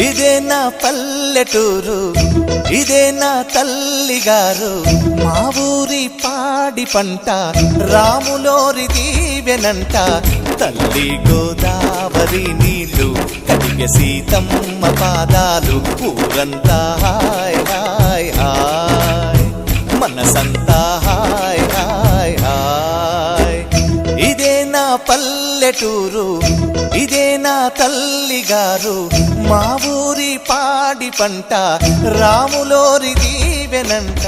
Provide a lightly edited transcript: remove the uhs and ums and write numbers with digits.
ఇదే నా పల్లెటూరు, ఇదే నా తల్లిగారు. మా ఊరి పాడి పంట రాములోరి దీవెనంట. తల్లి గోదావరి నీళ్ళు కడిగే సీతమ్మ పాదాలు. ఊరంతా హాయ్ హాయ్ హాయ్, మనసంతా హాయ్ హాయ్ హాయ్. ఇదే నా పల్లెటూరు, ఇదే నా తల్లిగారు. మా ఊరి పాడి పంట రాములోరి దీవెనంట.